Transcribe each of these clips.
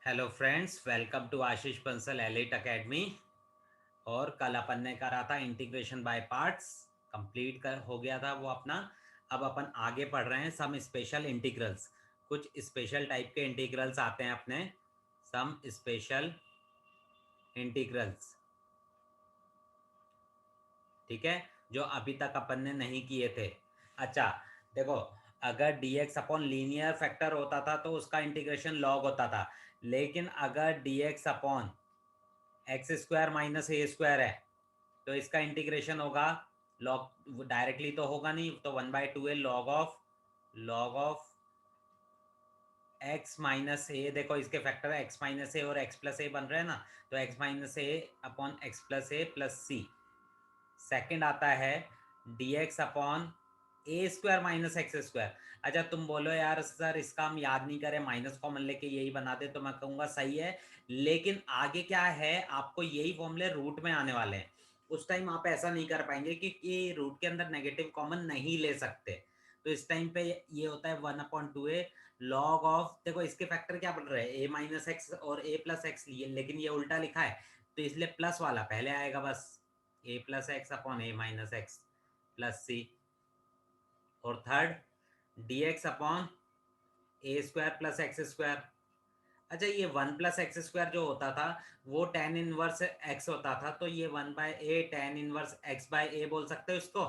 Hello friends, welcome to Ashish Bansal elite academy. और कल अपन ने करा था इंटीग्रेशन बाय पार्ट्स। कंप्लीट कर हो गया था वो अपना। अब अपन आगे पढ़ रहे हैं सम स्पेशल इंटीग्रल्स। कुछ स्पेशल टाइप के इंटीग्रल्स आते हैं अपने। सम स्पेशल इंटीग्रल्स, ठीक है, जो अभी तक अपन ने नहीं किए थे। अच्छा, देखो, अगर dx अपॉन लीनियर फैक्टर होता था तो उसका इंटीग्रेशन लॉग होता था। लेकिन अगर dx upon x square minus a square है तो इसका इंटीग्रेशन होगा लॉग। डायरेक्टली तो होगा नहीं, तो 1/2 लॉग ऑफ एक्स माइनस ए। देखो, इसके फैक्टर है एक्स माइनस ए और एक्स प्लस ए बन रहे हैं ना, तो एक्स माइनस ए अपॉन एक्स प्लस ए प्लस सी। सेकेंड आता है डी एक्स अपॉन ए स्क्वायर माइनस एक्स स्क्वायर। अच्छा, तुम बोलो यार सर इसका हम याद नहीं करें, माइनस कॉमन लेके यही बना दे, तो मैं कहूँगा सही है। लेकिन आगे क्या है, आपको यही फॉर्मूले रूट में आने वाले हैं। उस टाइम आप ऐसा नहीं कर पाएंगे क्योंकि रूट के अंदर नेगेटिव कॉमन नहीं ले सकते। तो इस टाइम पे ये होता है 1/2 लॉग ऑफ। देखो, इसके फैक्टर क्या बन रहे हैं, ए माइनस एक्स और ए प्लस एक्स लिए, लेकिन ये उल्टा लिखा है तो इसलिए प्लस वाला पहले आएगा बस। ए प्लस एक्स अपॉन ए माइनस एक्स प्लस सी। और थर्ड डी एक्स अपॉन ए स्क्वायर प्लस एक्स स्क्वायर। अच्छा, ये 1 + x² जो होता था वो tan इनवर्स x होता था, तो ये 1/a tan inverse x by a बोल सकते हो इसको,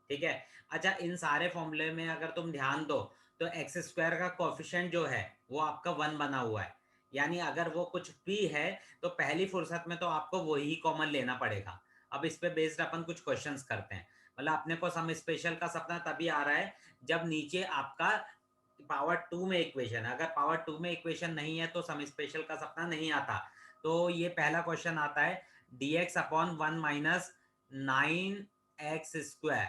ठीक है। अच्छा, इन सारे फॉर्मूले में अगर तुम ध्यान दो तो एक्स स्क्वायर का कोफिशिएंट जो है वो आपका 1 बना हुआ है। यानी अगर वो कुछ भी है तो पहली फुर्सत में तो आपको वही कॉमन लेना पड़ेगा। अब इस पे बेस्ड अपन कुछ क्वेश्चंस करते हैं। मतलब अपने को सम स्पेशल का सपना तभी आ रहा है जब नीचे आपका पावर 2 में इक्वेशन है। अगर पावर 2 में इक्वेशन नहीं है तो सम स्पेशल का सपना नहीं आता। तो ये पहला क्वेश्चन आता है dx अपॉन 1 माइनस 9x²।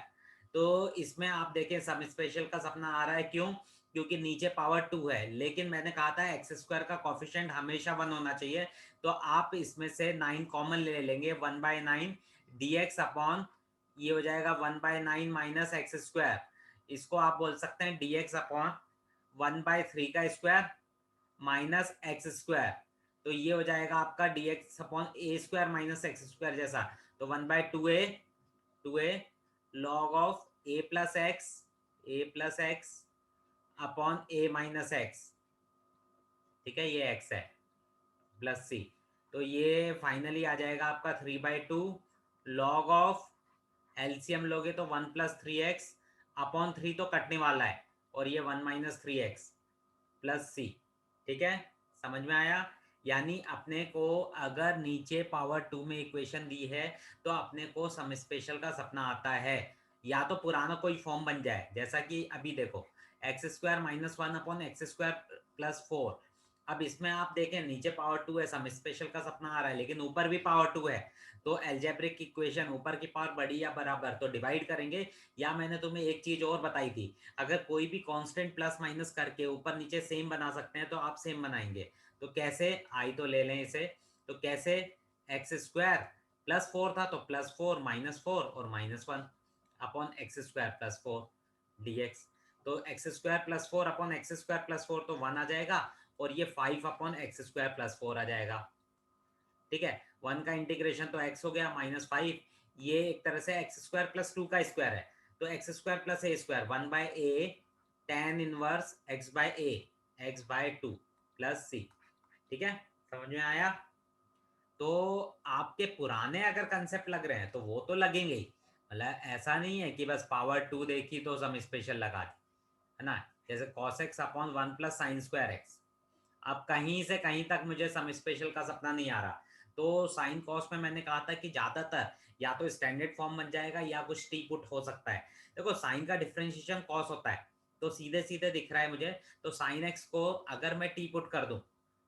तो इसमें आप देखें सम स्पेशल का सपना आ रहा है, क्यों? क्योंकि नीचे पावर 2 है, लेकिन मैंने कहा था एक्स स्क्वायर का कॉफिशिएंट हमेशा 1 होना चाहिए। तो आप इसमें से 9 कॉमन ले लेंगे, 1/9 dx अपॉन ये हो जाएगा 1/9 माइनस एक्स स्क्वायर। इसको आप बोल सकते हैं dx अपॉन 1/3 का स्क्वायर माइनस एक्स स्क्वायर। तो ये हो जाएगा आपका dx अपॉन ए स्क्वायर माइनस एक्स स्क्वायर जैसा। तो 1/2a log of A plus x upon A minus x, ठीक है, ये x है, प्लस सी। तो ये फाइनली आ जाएगा आपका 3/2 लॉग ऑफ, एलसीएम लोगे तो 1 + 3x अपॉन 3 तो कटने वाला है, और ये 1 - 3x प्लस सी, ठीक है। समझ में आया? यानी अपने को अगर नीचे पावर 2 में इक्वेशन दी है तो अपने को सम स्पेशल का सपना आता है। या तो पुराना कोई फॉर्म बन जाए, जैसा कि अभी देखो x² - 1 अपॉन x² + 4। अब इसमें आप देखें नीचे पावर 2 है, सम स्पेशल का सपना आ रहा है, लेकिन ऊपर भी पावर 2 है। तो अलजेब्रिक इक्वेशन ऊपर की पावर बड़ी या बराबर, तो डिवाइड करेंगे। या मैंने तुम्हें एक चीज और बताई थी, अगर कोई भी कांस्टेंट प्लस माइनस करके ऊपर नीचे सेम बना सकते हैं तो आप सेम बनाएंगे। तो कैसे, आई तो ले लें इसे। तो कैसे, x² + 4 था तो +4 -4 और -1 अपॉन x² + 4 dx। तो x² + 4 अपॉन x² + 4 तो 1 आ जाएगा, और ये 5 अपॉन x² + 4 आ जाएगा, ठीक है। 1 का इंटीग्रेशन तो x हो गया -5। ये एक तरह से x² + 2 का स्क्वायर है, तो x² + a² 1/a tan inverse x/2 plus c, ठीक है। समझ में आया? तो आपके पुराने अगर कंसेप्ट लग रहे हैं तो वो तो लगेंगे ही। मतलब ऐसा नहीं है कि बस पावर 2 देखी तो सम स्पेशल लगा दी, है ना। जैसे cos x अपॉन 1 + sin²x। अब कहीं से कहीं तक मुझे सम स्पेशल का सपना नहीं आ रहा। तो साइन कॉस में मैंने कहा था कि ज्यादातर या तो स्टैंडर्ड फॉर्म बन जाएगा या कुछ टी पुट हो सकता है। देखो, साइन का डिफरेंशिएशन कॉस होता है, तो सीधे सीधे दिख रहा है मुझे। तो साइन एक्स को अगर मैं टी पुट कर दूं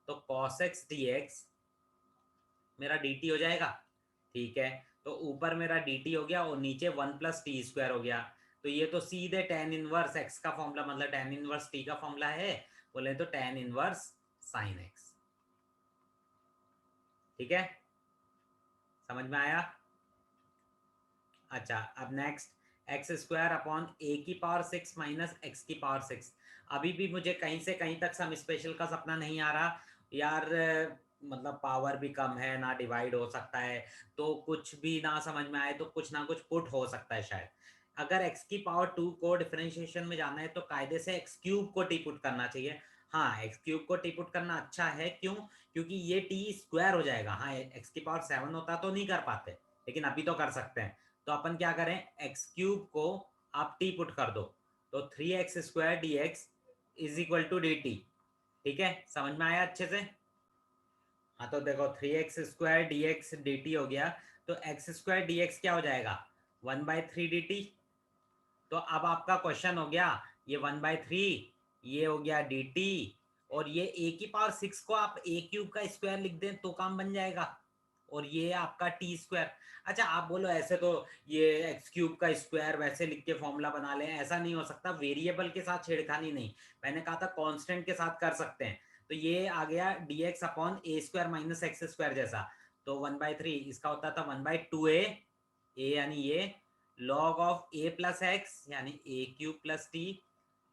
तो कॉस एक्स डी एक्स मेरा डी टी हो जाएगा, ठीक है। तो ऊपर मेरा डी टी हो गया और नीचे 1 + t² हो गया। तो ये तो सीधे tan इनवर्स x का फॉर्मूला, मतलब tan इनवर्स t का फॉर्मूला है। बोले तो tan इनवर्स साइन एक्स, ठीक है। समझ में आया? अच्छा, अब नेक्स्ट x² अपॉन a की पावर 6 माइनस x की पावर 6। अभी भी मुझे कहीं से कहीं तक सम स्पेशल का सपना नहीं आ रहा यार। मतलब पावर भी कम है ना, डिवाइड हो सकता है, तो कुछ भी ना समझ में आए तो कुछ ना कुछ पुट हो सकता है शायद। अगर x की पावर 2 को डिफरेंशिएशन में जाना है तो कायदे से x क्यूब को टी पुट करना चाहिए। हाँ, एक्स क्यूब को टी पुट करना अच्छा है, क्यों? क्योंकि ये टी स्क्वायर हो जाएगा। हाँ, एक्स की पावर 7 होता तो नहीं कर पाते, लेकिन अभी तो कर सकते हैं। तो अपन क्या करें, एक्स क्यूब को आप टी पुट कर दो, तो 3x² dx is equal to D T. ठीक है, समझ में आया अच्छे से? हाँ, तो देखो 3x² dx dt हो गया, तो x² dx क्या हो जाएगा, 1/3 dt। तो अब आपका क्वेश्चन हो गया, ये 1/3, ये हो गया dt, और ये a⁶ को आप a³ का स्क्वायर लिख दें तो काम बन जाएगा, और ये आपका t²। अच्छा, आप बोलो ऐसे तो ये x³ का स्क्वायर वैसे लिख के फॉर्मूला बना लें, ऐसा नहीं हो सकता। वेरिएबल के साथ छेड़खानी नहीं, मैंने कहा था कांस्टेंट के साथ कर सकते हैं। तो ये आ गया dx/a² - x² जैसा। तो 1/3 इसका होता था 1/2a, a यानी ये log of a plus x यानी a³ plus t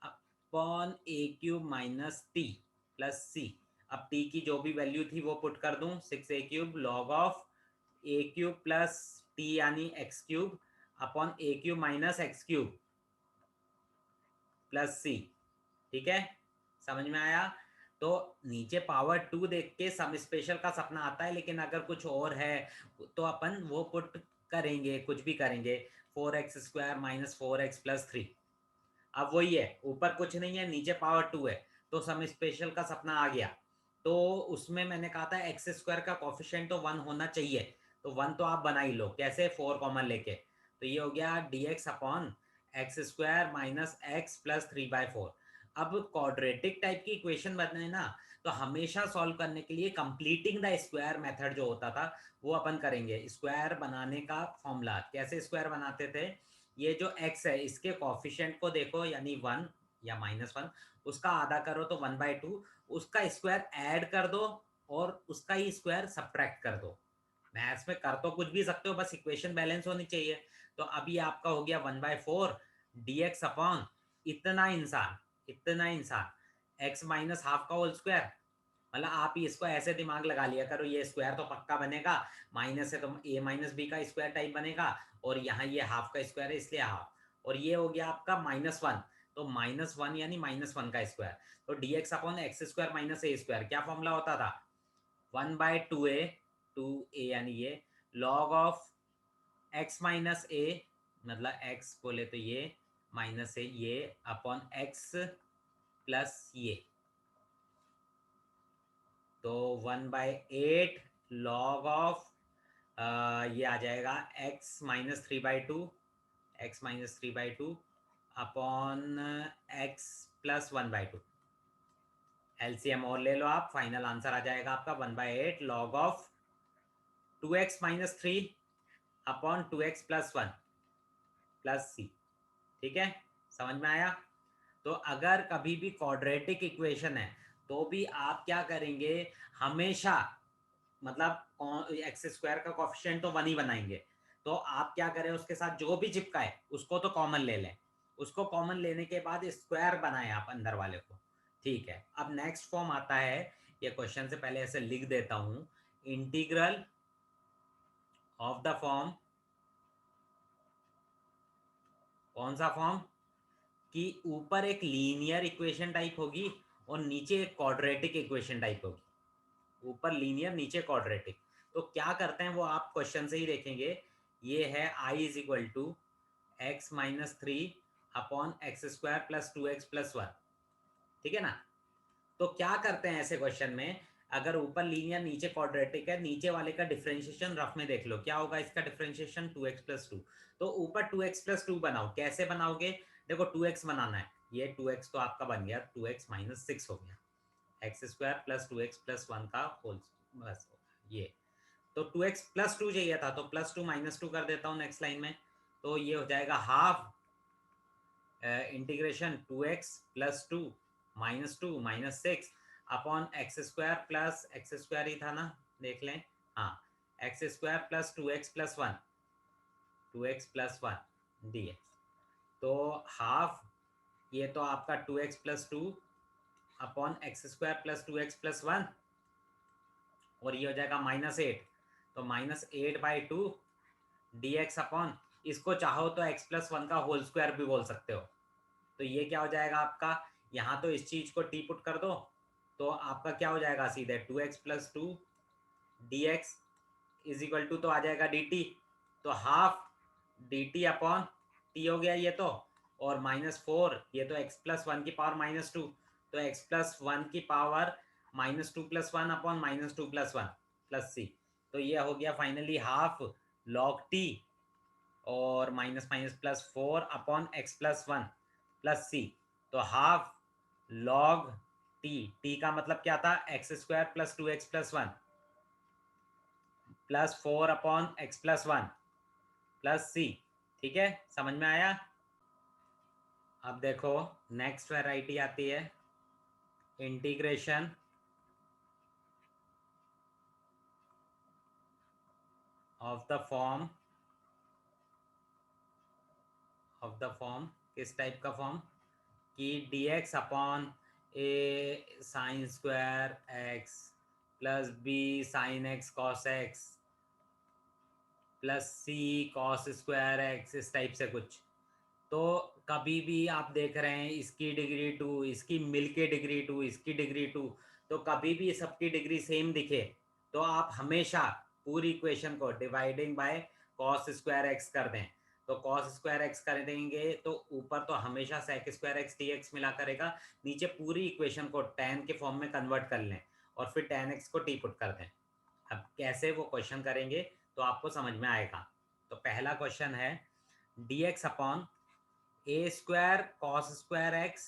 upon a³ minus t plus c. अब t की जो भी वैल्यू थी वो पुट कर दूं, 6a³ log of a³ plus T यानी x³ upon a³ minus x³ plus c. ठीक है, समझ में आया? तो नीचे पावर 2 देख के सम स्पेशल का सपना आता है, लेकिन अगर कुछ और है तो अपन वो पुट करेंगे, कुछ भी करेंगे। 4x² - 4x + 3। अब वही है, ऊपर कुछ नहीं है, नीचे पावर 2 है, तो सम स्पेशल का सपना आ गया। तो उसमें मैंने कहा था x² का कॉफिशिएंट तो 1 होना चाहिए, तो 1 तो आप बना ही लो। कैसे? 4 कॉमन लेके। तो ये हो गया dx/x² - x + 3/4। अब क्वाड्रेटिक टाइप की इक्वेशन बनाए ना, तो हमेशा सॉल्व करने के लिए कंप्लीटिंग द स्क्वायर मेथड जो होता था वो अपन करेंगे। स्क्वायर बनाने का फॉर्मूला कैसे स्क्वायर बनाते थे, ये जो x है इसके कॉफिशिएंट को देखो, यानी 1 या -1, उसका आधा करो तो 1/2, उसका स्क्वायर ऐड कर दो और उसका ही स्क्वायर सब्ट्रैक्ट कर दो। मैथ्स में कर तो कुछ भी सकते हो, बस इक्वेशन बैलेंस होनी चाहिए। तो अभी आपका हो गया 1/4 dx अपॉन इतना इंसान x माइनस हाफ का होल स्क्वायर। मतलब आप ही इसको ऐसे दिमाग लगा लिया करो, ये स्क्वायर तो पक्का बनेगा, माइनस है तो a - b का स्क्वायर टाइप बनेगा, और यहाँ ये हाफ का स्क्वायर है इसलिए हाफ, और ये हो गया आपका -1, तो -1 यानी -1 का स्क्वायर। तो dx/x² - a² क्या फॉर्मूला होता था, 1/2a, 2a यानी ये log of x minus a, मतलब x बोले तो ये माइनस a, ये अपॉन x प्लस ये, तो 1/8 log ऑफ ये आ जाएगा x - 3/2 upon x plus 1/2। LCM और ले लो आप, फाइनल आंसर आ जाएगा आपका 1/8 log of 2x - 3 upon 2x + 1 plus c. ठीक है, समझ में आया? तो अगर कभी भी क्वाड्रेटिक इक्वेशन है तो भी आप क्या करेंगे, हमेशा मतलब x² का कॉफिशिएंट तो 1 ही बनाएंगे। तो आप क्या करें, उसके साथ जो भी चिपकाए उसको तो कॉमन ले लें, उसको कॉमन लेने के बाद स्क्वायर बनाए आप अंदर वाले को। ठीक है, अब नेक्स्ट फॉर्म आता है, ये क्वेश्चन से पहले ऐसे लिख देता हूं, इंटीग्रल ऑफ द फॉर्म, कौन सा फॉर्म, कि ऊपर एक लीनियर इक्वेशन टाइप होगी और नीचे एक क्वाड्रेटिक इक्वेशन टाइप होगी। ऊपर लीनियर, नीचे क्वाड्रेटिक। तो क्या करते हैं वो आप क्वेश्चन से ही देखेंगे। ये है i = x-3 upon x² + 2x + 1। ठीक है ना? तो क्या करते हैं ऐसे क्वेश्चन में, अगर ऊपर लीनियर नीचे क्वाड्रेटिक है, नीचे वाले का डिफरेंशिएशन रफ में देख लो, क्या होगा इसका डिफरेंशिएशन, 2x + 2। तो ऊपर 2x + 2 बनाओ, कैसे बनाओगे, देखो 2x बनाना है, ये 2x तो आपका बन गया, 2x - 6 हो गया, x² + 2x + 1 का होल, बस ये। तो 2x + 2 चाहिए था, तो +2 - 2 कर देता हूँ नेक्स्ट लाइन में, तो ये हो जाएगा half integration 2x + 2 - 2 - 6 upon x² plus x² ही था ना, देख लें, हाँ, x² + 2x + 1 2x + 1 dx। तो हाफ ये तो आपका 2x plus 2 upon x square plus 2x plus 1, और ये हो जाएगा -8, तो -8/2 dx अपॉन, इसको चाहो तो x प्लस 1 का होल स्क्वायर भी बोल सकते हो। तो ये क्या हो जाएगा आपका, यहाँ तो इस चीज को टी पुट कर दो, तो आपका क्या हो जाएगा सीधे 2x plus 2 dx is equal to, तो आ जाएगा dt, तो हाफ dt अपॉन टी हो गया ये तो, और -4, ये तो x प्लस 1 की पावर -2, तो x प्लस 1 की power -2 plus 1 upon -2 plus 1 plus c, तो ये हो गया फाइनली हाफ log t, और minus minus plus 4 upon x plus 1 plus c, तो हाफ log t का मतलब क्या था, x square plus 2x plus 1 plus 4 upon x plus 1 plus c। ठीक है, समझ में आया। अब देखो नेक्स्ट वैरायटी आती है इंटीग्रेशन ऑफ द फॉर्म, किस टाइप का फॉर्म, कि dx upon a sin square x plus b sin x cos x plus c cos square x, इस टाइप से कुछ। तो कभी भी आप देख रहे हैं इसकी डिग्री 2, इसकी मिल के डिग्री 2, इसकी डिग्री 2, तो कभी भी सबकी डिग्री सेम दिखे तो आप हमेशा पूरी इक्वेशन को dividing by cos square x कर दें। तो कॉस स्क्वायर एक्स कर देंगे तो ऊपर तो हमेशा sec square X D X मिला करेगा, नीचे पूरी इक्वेशन को tan के फॉर्म में कन्वर्ट कर लें और फिर tan x को टी पुट कर दें। अब कैसे वो क्वेश्चन करेंगे तो आपको समझ में आएगा। तो पहला क्वेश्चन है dx अपॉन ए square cos square x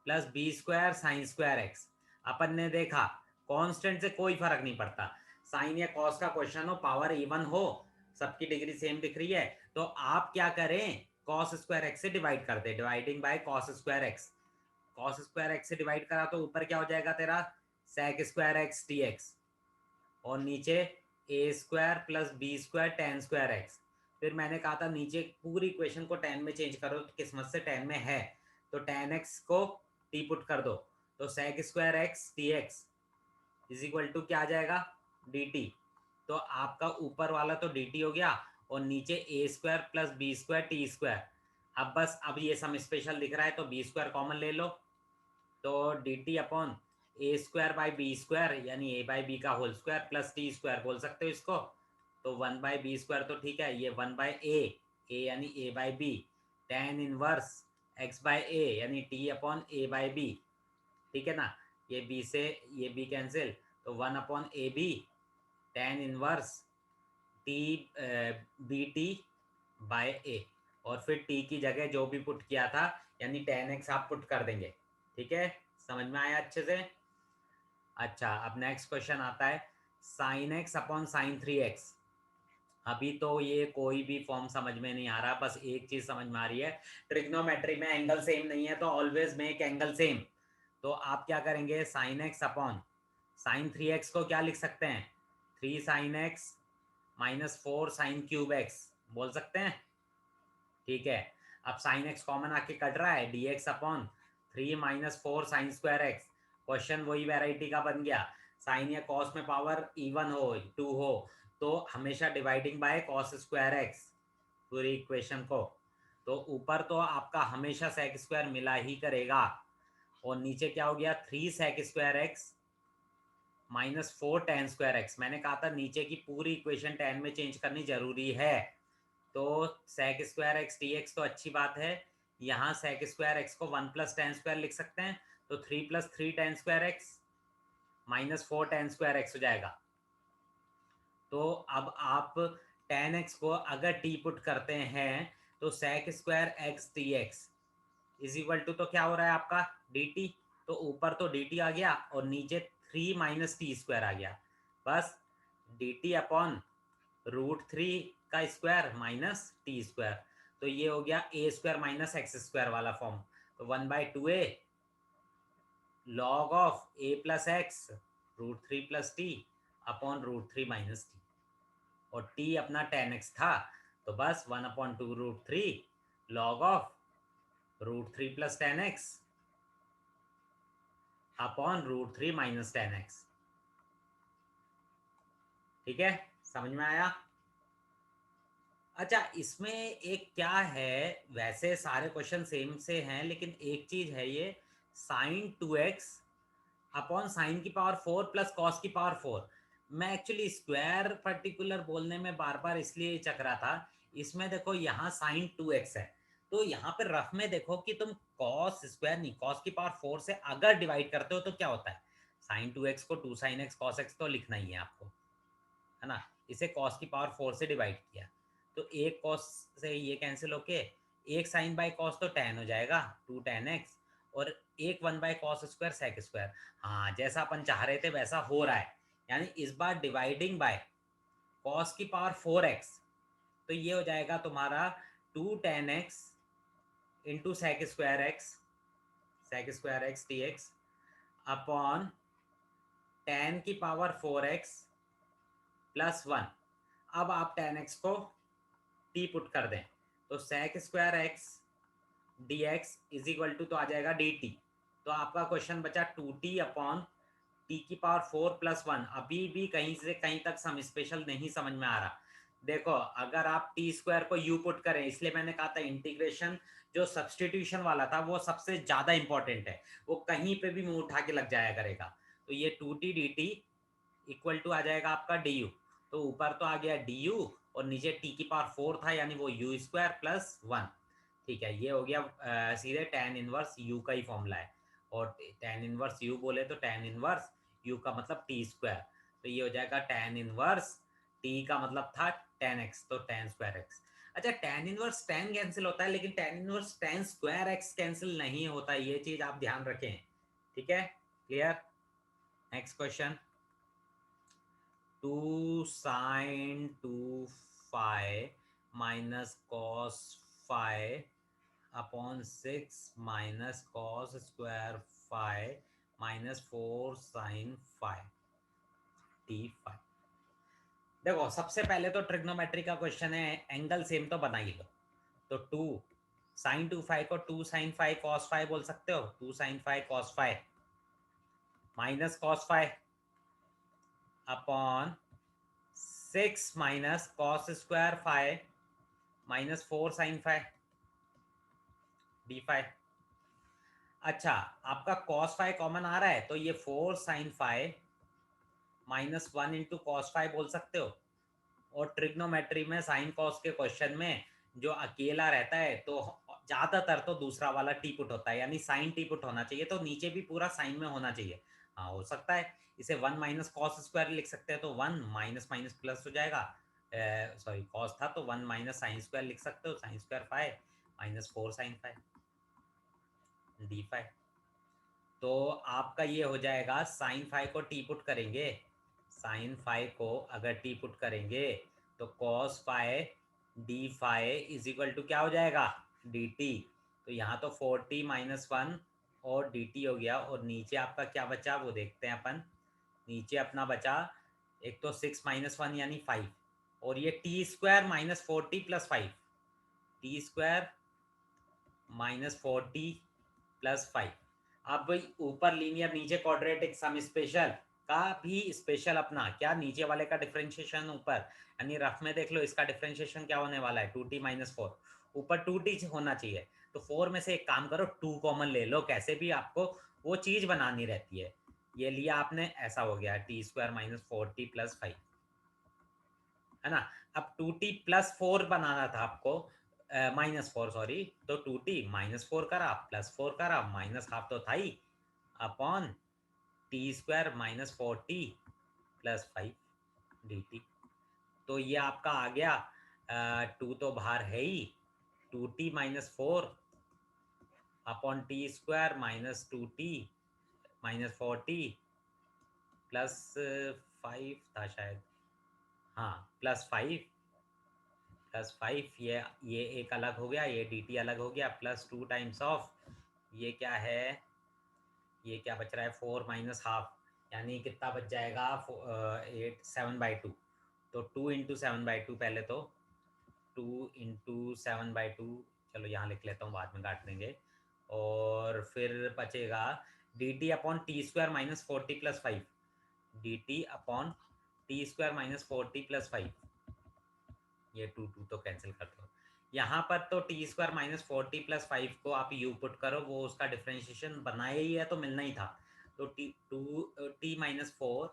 plus b square sin square x. अपन ने देखा कांस्टेंट से कोई फर्क नहीं पड़ता, साइन या कॉस का क्वेश्चन हो, पावर इवन हो, सबकी डिग्री सेम दिख रही है, तो आप क्या करें, कॉस स्क्वायर एक्स से डिवाइड कर दे, dividing by cos square x. Cos square x से डिवाइड करा तो ऊपर क्या हो जाएगा तेरा, sec square x T x, और नीचे a square plus b square tan square x. फिर मैंने कहा था नीचे पूरी इक्वेशन को टेन में चेंज करो, तो किस्मत से टेन में है, तो टेन एक्स को टी पुट कर दो, तो sec square x T X is equal to क्या आ जाएगा, डी टी। तो आपका ऊपर वाला तो डी टी हो गया, और नीचे a square plus b square t square. अब बस अब ये सम स्पेशल दिख रहा है तो बी स्क्वायर कॉमन ले लो, तो D T upon A square by B square, यानी ए बाई बी का whole square plus T square बोल सकते हो इसको। तो 1/b स्क्वायर तो ठीक है, ये 1/a यानी a by b, tan inverse x by a यानी t upon a by b. ठीक है ना, ये b से ये b कैंसिल, तो 1 upon a b tan inverse t b t by a, और फिर t की जगह जो भी पुट किया था यानी tan x आप पुट कर देंगे। ठीक है, समझ में आया अच्छे से। अच्छा, अब नेक्स्ट क्वेश्चन आता है sine x upon sine 3x। अभी तो ये कोई भी फॉर्म समझ में नहीं आ रहा, बस एक चीज समझ में आ रही है, ट्रिग्नोमेट्री में एंगल सेम नहीं है तो ऑलवेज मेक एंगल सेम। तो आप क्या करेंगे, sine x upon sine 3x को क्या लिख सकते हैं, 3 sine x minus 4 sine cube x बोल सकते हैं। ठीक है, अब साइन एक्स कॉमन आके कट रहा है, D X upon 3 minus 4 sign square x. Question वही वैरायटी का बन गया, साइन या कॉस में पावर इवन हो 2 हो तो हमेशा dividing by cos square x पूरी इक्वेशन को। तो ऊपर तो आपका हमेशा सेक स्क्वायर मिला ही करेगा, और नीचे क्या हो गया, 3 sec square X minus 4 tan square X. मैंने कहा था नीचे की पूरी इक्वेशन टेन में चेंज करनी जरूरी है। तो sec square x T X तो अच्छी बात है, यहाँ सेक स्क्वायर एक्स को 1 प्लस टेन स्क्वायर लिख सकते हैं, तो 3 plus 3 ten square X minus 4 tan square x हो जाएगा। तो अब आप टेन एक्स को अगर टी पुट करते हैं तो sec square x T X is equal to, तो क्या हो रहा है आपका डी टी, तो ऊपर तो डी टी आ गया और नीचे 3 माइनस टी स्क्वायर आ गया, बस डी टी अपॉन √3 का स्क्वायर माइनस टी स्क्वायर। तो ये हो गया ए स्क्वायर माइनस एक्स स्क्वायर वाला फॉर्म, तो 1/2a log of A plus x √3 plus t upon √3 minus T, और टी अपना टेन एक्स था, तो बस 1/2 √3 log of √3 plus 10x upon √3 minus 10x। ठीक है, समझ में आया? अच्छा, इसमें एक क्या है, वैसे सारे क्वेश्चन सेम से हैं, लेकिन एक चीज है ये, साइन 2x अपॉन साइन की पावर 4 प्लस कॉस की पावर 4। मैं एक्चुअली स्क्वायर पर्टिकुलर बोलने में बार बार इसलिए चकरा था। इसमें देखो यहाँ साइन 2x है, तो यहाँ पे रफ में देखो कि तुम कॉस स्क्वायर नहीं, कॉस की पावर 4 से अगर डिवाइड करते हो तो क्या होता है, साइन 2x को 2 साइन x कॉस x तो लिखना ही है आपको, है ना। इसे कॉस की पावर 4 से डिवाइड किया, तो एक कॉस से ये कैंसिल होके एक साइन बाय कॉस तो tan हो जाएगा 2 tan x, और एक 1 by cos square sec square. हाँ, जैसा अपन चाह रहे थे वैसा हो रहा है, यानी इस बार डिवाइडिंग बाय कॉस की पावर 4x, तो ये हो जाएगा तुम्हारा 2 tan x into sec square X D X upon tan की पावर 4x प्लस 1। अब आप tan x को t पुट कर दें, तो sec square X D X is equal to तो आ जाएगा डी टी। तो आपका क्वेश्चन बचा 2t अपॉन टी की पावर 4 प्लस 1। अभी भी कहीं से कहीं तक सम स्पेशल नहीं समझ में आ रहा। देखो, अगर आप टी स्क्वायर को यू पुट करें, इसलिए मैंने कहा था इंटीग्रेशन जो सब्सटीट्यूशन वाला था वो सबसे ज़्यादा इंपॉर्टेंट है, वो कहीं पे भी मुंह उठा के लग जाया करेगा। तो ये 2t d t equal to आ जाएगा आपका डी यू। तो ऊपर तो आ गया डी यू और नीचे टी की पावर 4 था, यानी वो यू स्क्वायर प्लस 1। ठीक है, ये हो गया सीधे tan इनवर्स u का ही फॉर्मूला है, और tan इनवर्स u बोले तो tan इनवर्स u का मतलब t स्क्वायर, तो ये हो जाएगा tan इनवर्स t का मतलब था tan x, तो tan स्क्वायर x। अच्छा, tan इनवर्स tan कैंसिल होता है, लेकिन tan inverse tan square x cancel नहीं होता, ये चीज आप ध्यान रखें। ठीक है, clear? Next question, 2 sin 2 phi minus cos phi upon 6 minus cos square phi minus 4 sine phi T phi. देखो, सबसे पहले तो ट्रिग्नोमेट्री का क्वेश्चन है, एंगल सेम तो बना ही लो। तो 2 साइन 2 फाइ को 2 साइन फाइ कॉस फाइ बोल सकते हो, 2 sine phi cos phi minus cos phi upon 6 minus cos square phi minus 4 sine phi D phi. अच्छा, आपका कॉस फाइ कॉमन आ रहा है, तो ये 4 sine phi minus 1 into cos phi बोल सकते हो। और ट्रिग्नोमेट्री में साइन कॉस के क्वेश्चन में जो अकेला रहता है तो ज़्यादातर तो दूसरा वाला टी पुट होता है, यानी साइन टी पुट होना चाहिए, तो नीचे भी पूरा साइन में होना चाहिए। हाँ, हो सकता है इसे 1 माइनस कॉस स्क्वायर लिख सकते हैं, तो 1 माइनस माइनस प्लस हो जाएगा। सॉरी, कॉस था तो 1 माइनस साइन स्क्वायर लिख सकते हो, sine square phi minus 4 sine phi D phi. तो आपका ये हो जाएगा, साइन फाइव को टी पुट करेंगे, साइन फाइव को अगर टी पुट करेंगे तो cos phi D phi is equal to क्या हो जाएगा, डी टी। तो यहाँ तो 4t माइनस 1 और डी टी हो गया, और नीचे आपका क्या बचा वो देखते हैं अपन। नीचे अपना बचा एक तो 6 माइनस 1 यानी 5, और ये T square minus 4t plus 5, T square minus 4t plus 5। अब भाई ऊपर लीनियर नीचे क्वाड्रेटिक सम स्पेशल का भी स्पेशल अपना क्या, नीचे वाले का डिफरेंशिएशन ऊपर, यानी रफ में देख लो इसका डिफरेंशिएशन क्या होने वाला है, 2t माइनस 4, ऊपर 2t होना चाहिए, तो 4 में से एक काम करो 2 कॉमन ले लो, कैसे भी आपको वो चीज़ बनानी रहती है। ये लिया आपने, ऐसा हो गया T square minus 4t plus 5, है ना। अब 2t प्लस 4 बनाना था आपको, माइनस 4 सॉरी, तो 2t माइनस 4 करा प्लस 4 करा, माइनस हाफ तो था ही, upon t square minus 4t plus 5 d t. तो ये आपका आ गया, 2 तो बाहर है ही, 2t minus 4 upon t square minus 2t minus 4t plus 5 था शायद, हाँ प्लस 5 ये एक अलग हो गया, ये डी टी अलग हो गया, प्लस 2 टाइम्स ऑफ ये क्या है, ये क्या बच रहा है 4 माइनस हाफ, यानी कितना बच जाएगा 7/2। तो 2 इंटू 7/2, पहले तो 2 इंटू 7/2, चलो यहाँ लिख लेता हूँ, बाद में काट देंगे। और फिर बचेगा D T upon t square minus 40 plus 5, d T upon t square minus 40 plus 5, ये टू टू तो कैंसिल कर दो। यहाँ पर तो टी स्क्वायर माइनस 40 प्लस 5 को आप यू पुट करो, वो उसका डिफ्रेंशिएशन बनाया ही है तो मिलना ही था। तो T minus 4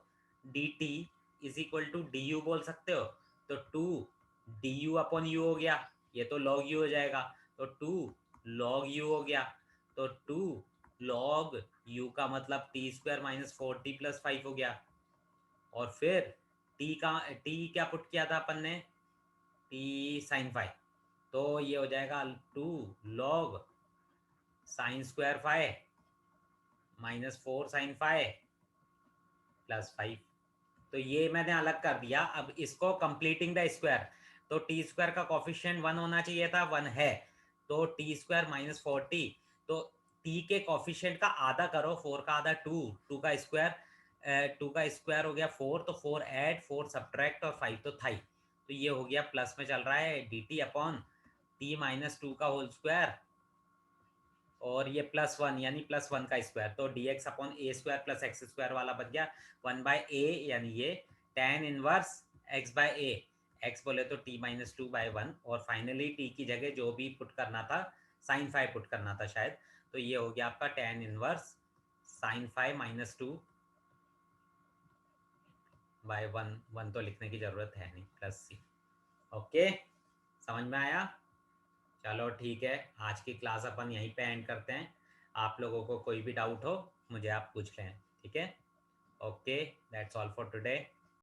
D T is equal to D U बोल सकते हो। तो 2 डी यू अपॉन यू हो गया, ये तो लॉग यू हो जाएगा, तो 2 लॉग यू हो गया। तो 2 लॉग यू का मतलब टी स्क्वायर माइनस 40 प्लस 5 हो गया। और फिर टी क्या पुट किया था अपन ने, टी साइन 5, तो ये हो जाएगा 2 log sine square 5 minus 4 sine 5 plus 5। तो ये मैंने अलग कर दिया। अब इसको कंप्लीटिंग द स्क्वायर, तो टी स्क्वायर का कॉफिशिएंट 1 होना चाहिए था, 1 है, तो टी स्क्वायर माइनस 40, तो टी के कॉफिशिएंट का आधा करो, 4 का आधा 2, 2 का स्क्वायर, 2 का स्क्वायर हो गया 4, तो 4 ऐड 4 सब्ट्रैक्ट और 5 तो था ही। तो ये हो गया प्लस में चल रहा है D T upon T minus 2 का होल स्क्वायर, और ये प्लस 1 यानी प्लस 1 का स्क्वायर, तो डी एक्स अपॉन ए स्क्वायर प्लस एक्स स्क्वायर वाला बन गया 1 बाय ए, यानी ये tan inverse x by A, x बोले तो t माइनस 2 बाय 1, और फाइनली t की जगह जो भी पुट करना था साइन 5 पुट करना था शायद, तो ये हो गया आपका tan inverse sine 5 minus 2 by 1, 1 तो लिखने की ज़रूरत है नहीं, प्लस सी। ओके, समझ में आया? चलो ठीक है, आज की क्लास अपन यहीं पे एंड करते हैं। आप लोगों को कोई भी डाउट हो मुझे आप पूछ लें, ठीक है? Okay, that's all for today.